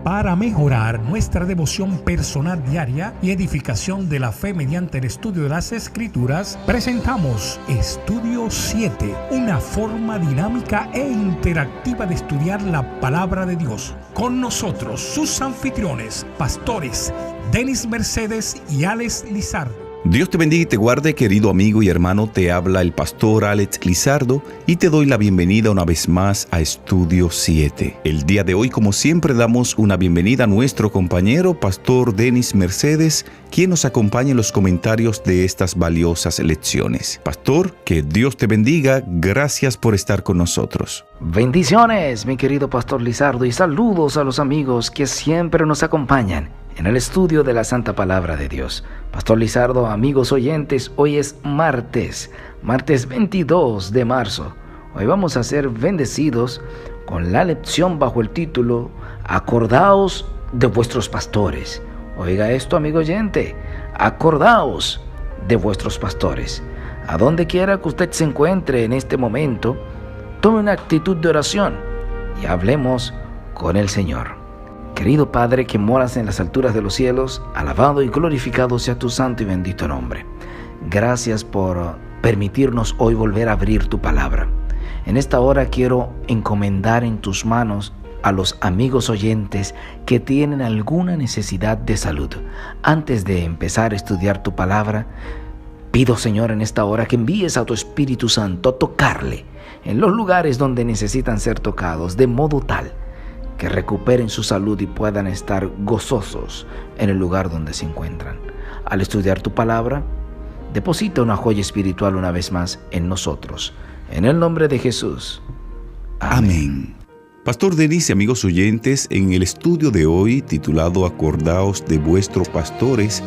Para mejorar nuestra devoción personal diaria y edificación de la fe mediante el estudio de las Escrituras, presentamos Estudio 7, una forma dinámica e interactiva de estudiar la Palabra de Dios. Con nosotros, sus anfitriones, pastores Denis Mercedes y Alex Lizardo. Dios te bendiga y te guarde, querido amigo y hermano. Te habla el pastor Alex Lizardo y te doy la bienvenida una vez más a Estudio 7. El día de hoy, como siempre, damos una bienvenida a nuestro compañero, pastor Denis Mercedes, quien nos acompaña en los comentarios de estas valiosas lecciones. Pastor, que Dios te bendiga. Gracias por estar con nosotros. Bendiciones, mi querido pastor Lizardo, y saludos a los amigos que siempre nos acompañan en el estudio de la Santa Palabra de Dios. Pastor Lizardo, amigos oyentes, hoy es martes 22 de marzo. Hoy vamos a ser bendecidos con la lección bajo el título Acordaos de vuestros pastores. Oiga esto, amigo oyente, acordaos de vuestros pastores. A donde quiera que usted se encuentre en este momento, tome una actitud de oración y hablemos con el Señor. Querido Padre que moras en las alturas de los cielos, alabado y glorificado sea tu santo y bendito nombre. Gracias por permitirnos hoy volver a abrir tu palabra. En esta hora quiero encomendar en tus manos a los amigos oyentes que tienen alguna necesidad de salud. Antes de empezar a estudiar tu palabra, pido, Señor, en esta hora que envíes a tu Espíritu Santo a tocarle en los lugares donde necesitan ser tocados, de modo tal que recuperen su salud y puedan estar gozosos en el lugar donde se encuentran. Al estudiar tu palabra, deposita una joya espiritual una vez más en nosotros. En el nombre de Jesús. Amén. Pastor Denis y amigos oyentes, en el estudio de hoy, titulado Acordaos de vuestros pastores,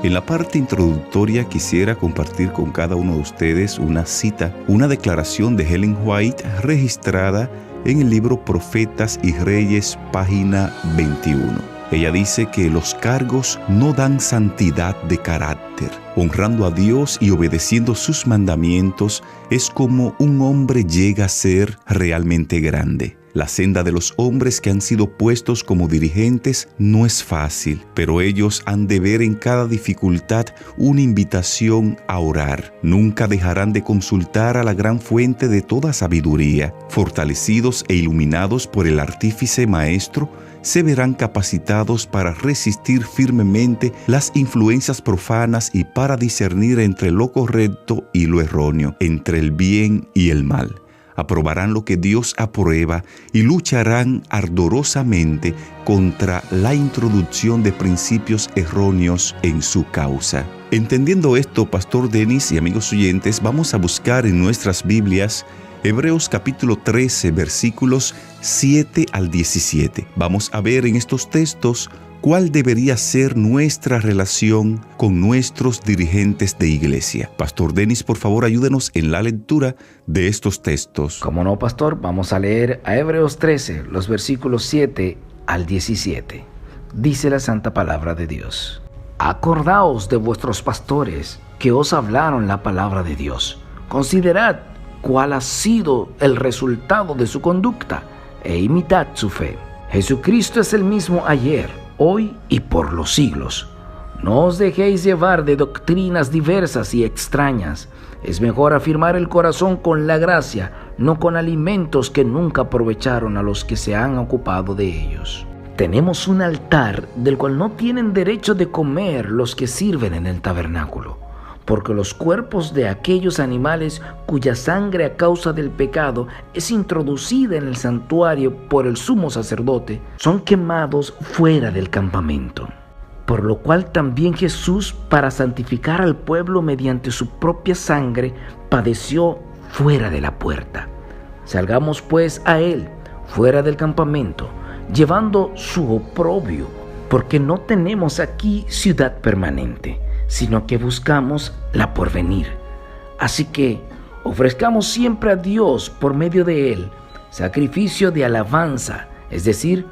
en la parte introductoria quisiera compartir con cada uno de ustedes una cita, una declaración de Ellen White registrada en el libro Profetas y Reyes, página 21. Ella dice que los cargos no dan santidad de carácter. Honrando a Dios y obedeciendo sus mandamientos es como un hombre llega a ser realmente grande. La senda de los hombres que han sido puestos como dirigentes no es fácil, pero ellos han de ver en cada dificultad una invitación a orar. Nunca dejarán de consultar a la gran fuente de toda sabiduría. Fortalecidos e iluminados por el artífice maestro, se verán capacitados para resistir firmemente las influencias profanas y para discernir entre lo correcto y lo erróneo, entre el bien y el mal. Aprobarán lo que Dios aprueba y lucharán ardorosamente contra la introducción de principios erróneos en su causa. Entendiendo esto, Pastor Denis y amigos oyentes, vamos a buscar en nuestras Biblias Hebreos capítulo 13, versículos 7 al 17. Vamos a ver en estos textos cuál debería ser nuestra relación con nuestros dirigentes de iglesia. Pastor Denis, por favor, ayúdenos en la lectura de estos textos. Como no, pastor, vamos a leer a Hebreos 13, los versículos 7 al 17. Dice la santa palabra de Dios: Acordaos de vuestros pastores que os hablaron la palabra de Dios. Considerad cuál ha sido el resultado de su conducta e imitad su fe. Jesucristo es el mismo ayer, hoy y por los siglos. No os dejéis llevar de doctrinas diversas y extrañas. Es mejor afirmar el corazón con la gracia, no con alimentos que nunca aprovecharon a los que se han ocupado de ellos. Tenemos un altar del cual no tienen derecho de comer los que sirven en el tabernáculo, porque los cuerpos de aquellos animales cuya sangre a causa del pecado es introducida en el santuario por el sumo sacerdote, son quemados fuera del campamento. Por lo cual también Jesús, para santificar al pueblo mediante su propia sangre, padeció fuera de la puerta. Salgamos pues a él, fuera del campamento, llevando su oprobio, porque no tenemos aquí ciudad permanente, sino que buscamos la porvenir. Así que ofrezcamos siempre a Dios por medio de él sacrificio de alabanza, es decir,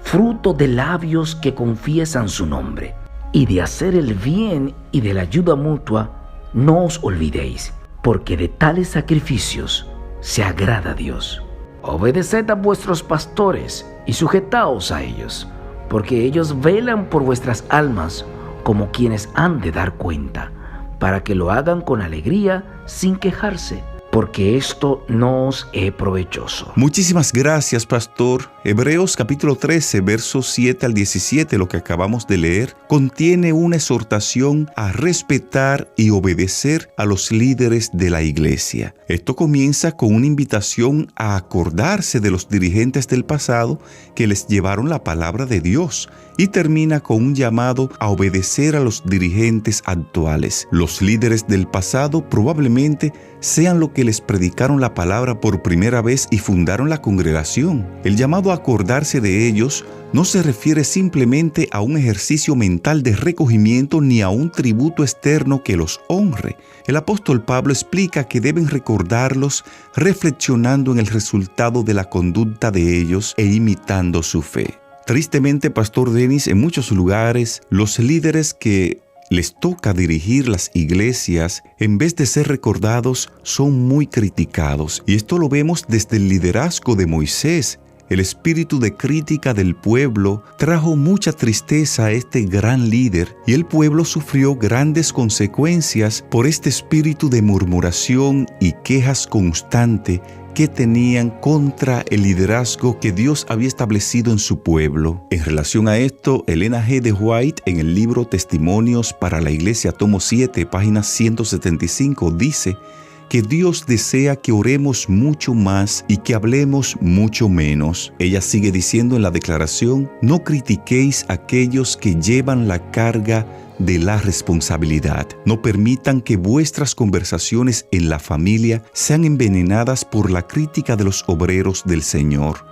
fruto de labios que confiesan su nombre. Y de hacer el bien y de la ayuda mutua no os olvidéis, porque de tales sacrificios se agrada a Dios. Obedeced a vuestros pastores y sujetaos a ellos, porque ellos velan por vuestras almas como quienes han de dar cuenta, para que lo hagan con alegría sin quejarse, porque esto no os es provechoso. Muchísimas gracias, pastor. Hebreos capítulo 13, versos 7 al 17, lo que acabamos de leer, contiene una exhortación a respetar y obedecer a los líderes de la iglesia. Esto comienza con una invitación a acordarse de los dirigentes del pasado que les llevaron la palabra de Dios y termina con un llamado a obedecer a los dirigentes actuales. Los líderes del pasado probablemente sean los que les predicaron la palabra por primera vez y fundaron la congregación. El llamado a acordarse de ellos no se refiere simplemente a un ejercicio mental de recogimiento ni a un tributo externo que los honre. El apóstol Pablo explica que deben recordarlos reflexionando en el resultado de la conducta de ellos e imitando su fe. Tristemente, Pastor Denis, en muchos lugares, los líderes que les toca dirigir las iglesias, en vez de ser recordados, son muy criticados. Y esto lo vemos desde el liderazgo de Moisés. El espíritu de crítica del pueblo trajo mucha tristeza a este gran líder y el pueblo sufrió grandes consecuencias por este espíritu de murmuración y quejas constante que tenían contra el liderazgo que Dios había establecido en su pueblo. En relación a esto, Elena G. de White, en el libro Testimonios para la Iglesia, tomo 7, página 175, dice que Dios desea que oremos mucho más y que hablemos mucho menos. Ella sigue diciendo en la declaración: no critiquéis a aquellos que llevan la carga de la responsabilidad. No permitan que vuestras conversaciones en la familia sean envenenadas por la crítica de los obreros del Señor.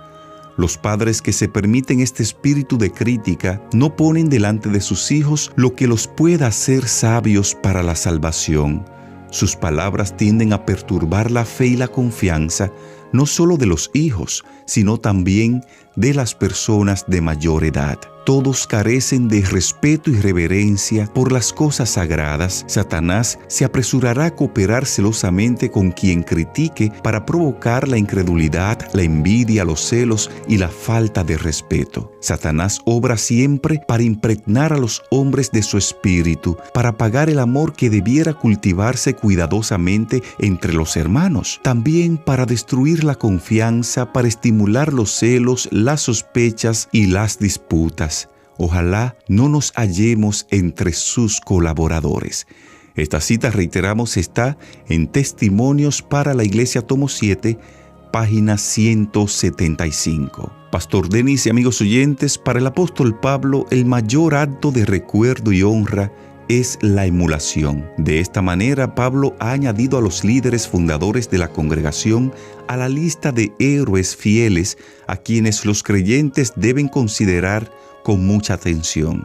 Los padres que se permiten este espíritu de crítica no ponen delante de sus hijos lo que los pueda hacer sabios para la salvación. Sus palabras tienden a perturbar la fe y la confianza, no solo de los hijos, sino también de las personas de mayor edad. Todos carecen de respeto y reverencia por las cosas sagradas. Satanás se apresurará a cooperar celosamente con quien critique para provocar la incredulidad, la envidia, los celos y la falta de respeto. Satanás obra siempre para impregnar a los hombres de su espíritu, para apagar el amor que debiera cultivarse cuidadosamente entre los hermanos. También para destruir la confianza, para estimular los celos, las sospechas y las disputas. Ojalá no nos hallemos entre sus colaboradores. Esta cita, reiteramos, está en Testimonios para la Iglesia, tomo 7, página 175. Pastor Denis y amigos oyentes, para el apóstol Pablo, el mayor acto de recuerdo y honra es la emulación. De esta manera, Pablo ha añadido a los líderes fundadores de la congregación a la lista de héroes fieles a quienes los creyentes deben considerar con mucha atención.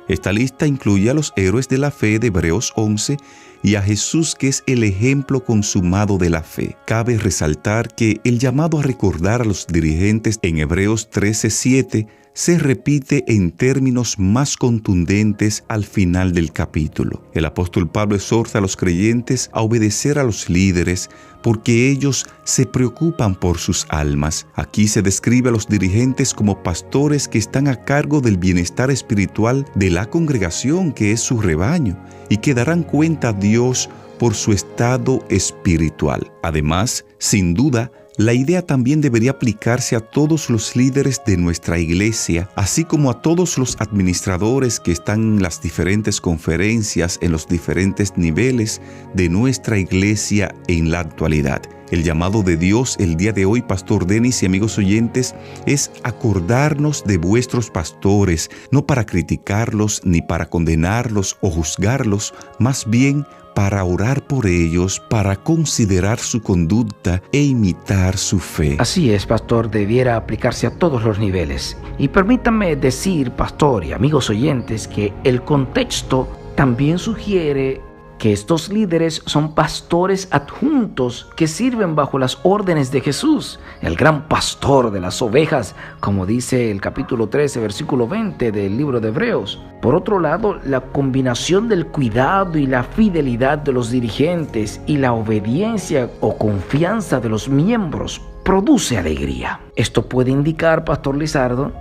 Esta lista incluye a los héroes de la fe de Hebreos 11 y a Jesús, que es el ejemplo consumado de la fe. Cabe resaltar que el llamado a recordar a los dirigentes en Hebreos 13:7 se repite en términos más contundentes al final del capítulo. El apóstol Pablo exhorta a los creyentes a obedecer a los líderes porque ellos se preocupan por sus almas. Aquí se describe a los dirigentes como pastores que están a cargo del bienestar espiritual de la congregación, que es su rebaño, y que darán cuenta a Dios por su estado espiritual. Además, sin duda, la idea también debería aplicarse a todos los líderes de nuestra iglesia, así como a todos los administradores que están en las diferentes conferencias en los diferentes niveles de nuestra iglesia en la actualidad. El llamado de Dios el día de hoy, Pastor Denis y amigos oyentes, es acordarnos de vuestros pastores, no para criticarlos ni para condenarlos o juzgarlos, más bien para orar por ellos, para considerar su conducta e imitar su fe. Así es, pastor, debiera aplicarse a todos los niveles. Y permítanme decir, pastor y amigos oyentes, que el contexto también sugiere que estos líderes son pastores adjuntos que sirven bajo las órdenes de Jesús, el gran pastor de las ovejas, como dice el capítulo 13, versículo 20 del libro de Hebreos. Por otro lado, la combinación del cuidado y la fidelidad de los dirigentes y la obediencia o confianza de los miembros produce alegría. Esto puede indicar, Pastor Lizardo,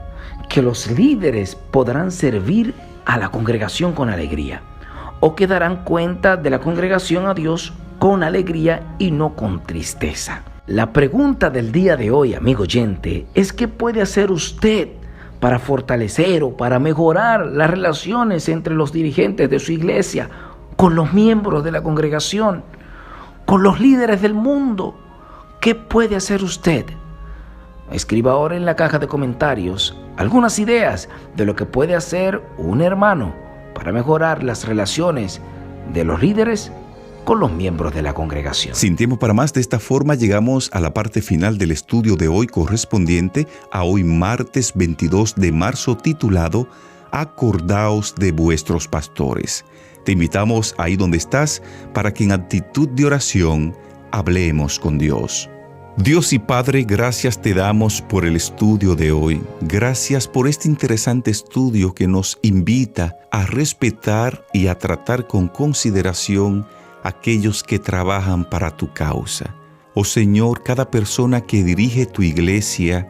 que los líderes podrán servir a la congregación con alegría, o que darán cuenta de la congregación a Dios con alegría y no con tristeza. La pregunta del día de hoy, amigo oyente, es ¿qué puede hacer usted para fortalecer o para mejorar las relaciones entre los dirigentes de su iglesia, con los miembros de la congregación, con los líderes del mundo? ¿Qué puede hacer usted? Escriba ahora en la caja de comentarios algunas ideas de lo que puede hacer un hermano para mejorar las relaciones de los líderes con los miembros de la congregación. Sin tiempo para más, de esta forma llegamos a la parte final del estudio de hoy, correspondiente a hoy martes 22 de marzo, titulado Acordaos de vuestros pastores. Te invitamos ahí donde estás para que en actitud de oración hablemos con Dios. Dios y Padre, gracias te damos por el estudio de hoy. Gracias por este interesante estudio que nos invita a respetar y a tratar con consideración a aquellos que trabajan para tu causa. Oh Señor, cada persona que dirige tu iglesia,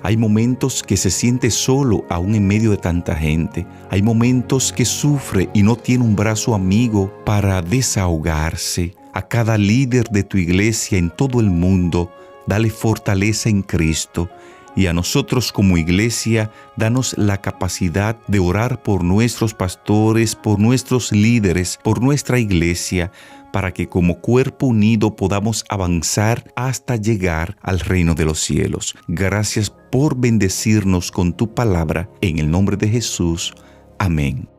hay momentos que se siente solo aún en medio de tanta gente. Hay momentos que sufre y no tiene un brazo amigo para desahogarse. A cada líder de tu iglesia en todo el mundo, dale fortaleza en Cristo, y a nosotros como iglesia, danos la capacidad de orar por nuestros pastores, por nuestros líderes, por nuestra iglesia, para que como cuerpo unido podamos avanzar hasta llegar al reino de los cielos. Gracias por bendecirnos con tu palabra, en el nombre de Jesús. Amén.